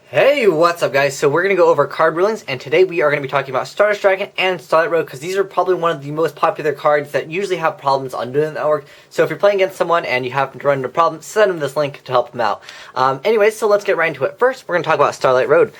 Hey, what's up guys? So we're going to go over card rulings, and today we are going to be talking about Stardust Dragon and Starlight Road because these are probably one of the most popular cards that usually have problems on Dueling Network. So if you're playing against someone and you happen to run into a problem, send them this link to help them out. Anyways, so let's get right into it. First, we're going to talk about Starlight Road.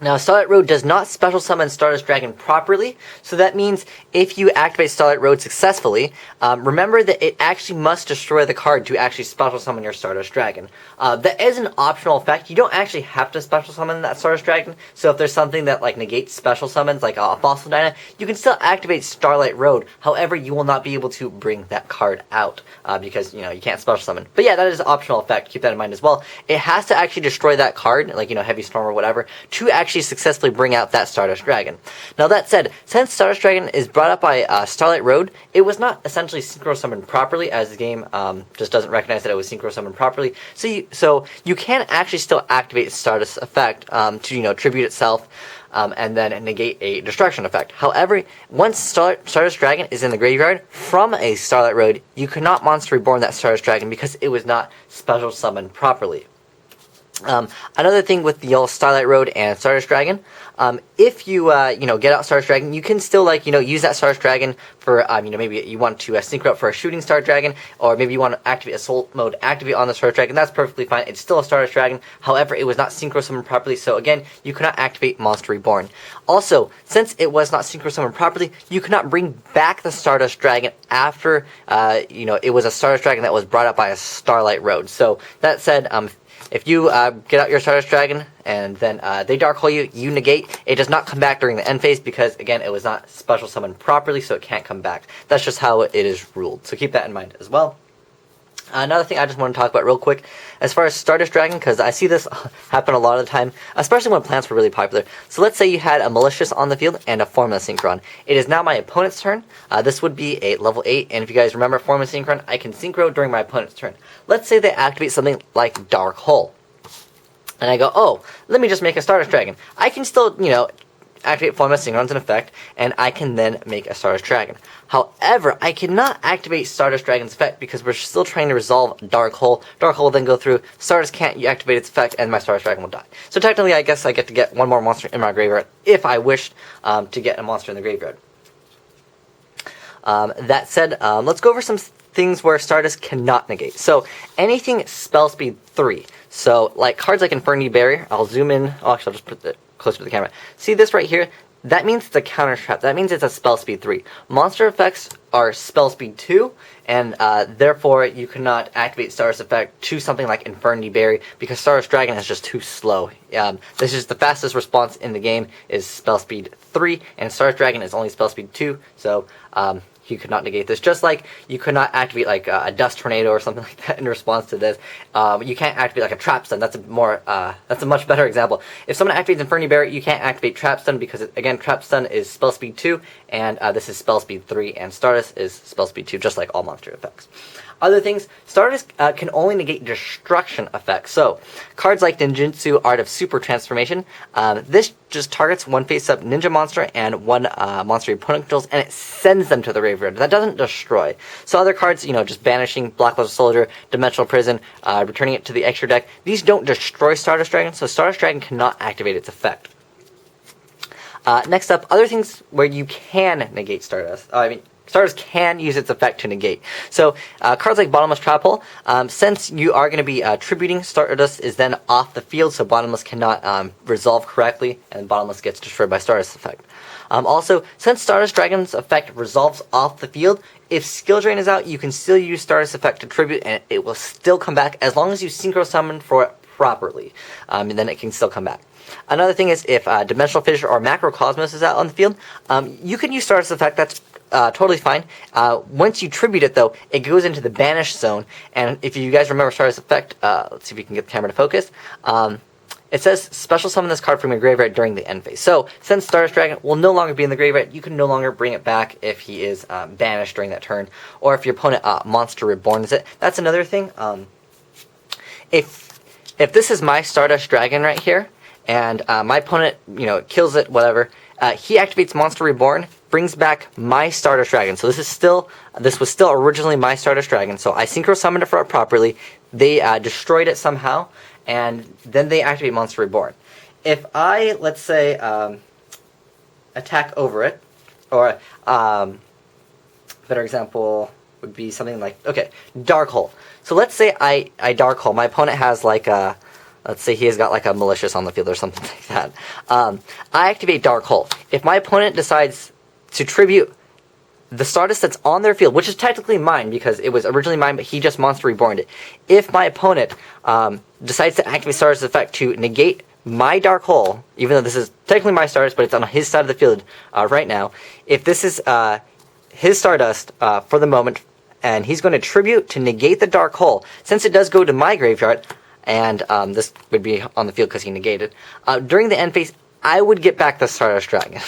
Now, Starlight Road does not special summon Stardust Dragon properly, so that means if you activate Starlight Road successfully, remember that it actually must destroy the card to actually special summon your Stardust Dragon. That is an optional effect. You don't actually have to special summon that Stardust Dragon, so if there's something that like negates special summons, like a Fossil Dyna, you can still activate Starlight Road. However, you will not be able to bring that card out, because, you can't special summon. But yeah, that is an optional effect. Keep that in mind as well. It has to actually destroy that card, like, Heavy Storm or whatever, to actually successfully bring out that Stardust Dragon. Now that said, since Stardust Dragon is brought up by Starlight Road, it was not essentially synchro summoned properly, as the game just doesn't recognize that it was synchro summoned properly. So you can actually still activate Stardust effect to tribute itself and then negate a destruction effect. However, once Stardust Dragon is in the graveyard from a Starlight Road, you cannot Monster Reborn that Stardust Dragon because it was not special summoned properly. Another thing with the old Starlight Road and Stardust Dragon, if you get out Stardust Dragon, you can still use that Stardust Dragon for maybe you want to sync up for a Shooting Star Dragon, or maybe you want to activate Assault Mode, activate on the Stardust Dragon. That's perfectly fine. It's still a Stardust Dragon. However, it was not synchro summoned properly, so again, you cannot activate Monster Reborn. Also, since it was not synchro summoned properly, you cannot bring back the Stardust Dragon after it was a Stardust Dragon that was brought up by a Starlight Road. So that said, if you get out your Stardust Dragon and then they Dark Hole you, you negate, it does not come back during the end phase because, again, it was not special summoned properly, so it can't come back. That's just how it is ruled, so keep that in mind as well. Another thing I just want to talk about real quick, as far as Stardust Dragon, because I see this happen a lot of the time, especially when plants were really popular. So let's say you had a Malicious on the field and a Formula Synchron. It is now my opponent's turn. This would be a level 8, and if you guys remember Formula Synchron, I can Synchro during my opponent's turn. Let's say they activate something like Dark Hole. And I go, oh, let me just make a Stardust Dragon. I can still, activate Formula Synchron's in effect, and I can then make a Stardust Dragon. However, I cannot activate Stardust Dragon's effect because we're still trying to resolve Dark Hole. Dark Hole will then go through, Stardust can't activate its effect, and my Stardust Dragon will die. So technically, I guess I get to get one more monster in my graveyard if I wished to get a monster in the graveyard. That said, let's go over some things where Stardust cannot negate. So anything spell speed 3. So like cards like Infernity Barrier, I'll zoom in. Oh, actually, I'll just put it closer to the camera. See this right here? That means it's a counter trap. That means it's a spell speed 3. Monster effects are spell speed 2, and therefore you cannot activate Stardust effect to something like Infernity Barrier because Stardust Dragon is just too slow. This is the fastest response in the game is spell speed 3, and Stardust Dragon is only spell speed 2. So you could not negate this. Just like you could not activate like a Dust Tornado or something like that in response to this. You can't activate like a Trap Stun. That's a much better example. If someone activates Infernity Barrier, you can't activate Trap Stun because again, Trap Stun is spell speed 2, and this is spell speed 3, and Stardust is spell speed 2, just like all monster effects. Other things, Stardust can only negate destruction effects. So, cards like Ninjutsu Art of Super Transformation, this just targets one face-up ninja monster and one monster opponent controls, and it sends them to the graveyard. That doesn't destroy. So other cards, just Banishing, Blackluster Soldier, Dimensional Prison, returning it to the extra deck, these don't destroy Stardust Dragon, so Stardust Dragon cannot activate its effect. Next up, other things where you can negate Stardust. Stardust can use its effect to negate. So, cards like Bottomless Trap Hole, since you are going to be tributing, Stardust is then off the field, so Bottomless cannot resolve correctly, and Bottomless gets destroyed by Stardust's effect. Also, since Stardust Dragon's effect resolves off the field, if Skill Drain is out, you can still use Stardust's effect to tribute, and it will still come back as long as you Synchro Summon for it properly, and then it can still come back. Another thing is if Dimensional Fissure or Macrocosmos is out on the field, you can use Stardust's effect. That's totally fine. Once you tribute it, though, it goes into the Banish Zone, and if you guys remember Stardust's effect, let's see if we can get the camera to focus. It says special summon this card from your graveyard during the end phase. So, since Stardust Dragon will no longer be in the graveyard, you can no longer bring it back if he is banished during that turn, or if your opponent Monster Reborns it. That's another thing. If this is my Stardust Dragon right here, and my opponent, kills it, whatever, he activates Monster Reborn, brings back my Stardust Dragon. So this was still originally my Stardust Dragon. So I Synchro Summoned it for it properly. They destroyed it somehow, and then they activate Monster Reborn. If I, let's say, attack over it, or better example would be something like, okay, Dark Hole. So let's say I Dark Hole. My opponent has like a, let's say he has got like a Malicious on the field or something like that. I activate Dark Hole. If my opponent decides to tribute the Stardust that's on their field, which is technically mine because it was originally mine, but he just Monster Reborned it. If my opponent decides to activate Stardust effect to negate my Dark Hole, even though this is technically my Stardust, but it's on his side of the field right now, if this is his Stardust for the moment, and he's going to tribute to negate the Dark Hole, since it does go to my graveyard, and this would be on the field because he negated, during the end phase, I would get back the Stardust Dragon.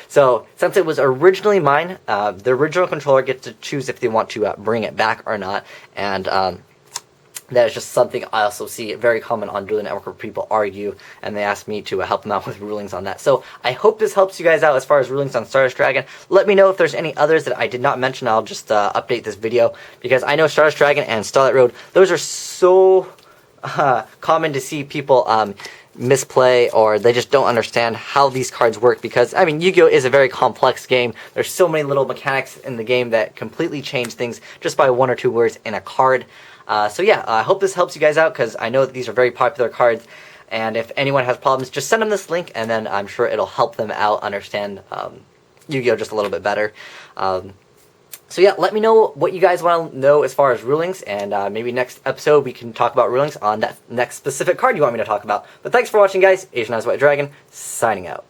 So, since it was originally mine, the original controller gets to choose if they want to bring it back or not, and that is just something I also see very common on Dueling Network where people argue, and they ask me to help them out with rulings on that. So, I hope this helps you guys out as far as rulings on Stardust Dragon. Let me know if there's any others that I did not mention. I'll just update this video, because I know Stardust Dragon and Starlight Road, those are so common to see people misplay, or they just don't understand how these cards work, because I mean, Yu-Gi-Oh is a very complex game. There's so many little mechanics in the game that completely change things just by one or two words in a card. So yeah, I hope this helps you guys out, because I know that these are very popular cards, and if anyone has problems, just send them this link, and then I'm sure it'll help them out understand Yu-Gi-Oh just a little bit better. So yeah, let me know what you guys want to know as far as rulings, and maybe next episode we can talk about rulings on that next specific card you want me to talk about. But thanks for watching, guys. Asian Eyes White Dragon, signing out.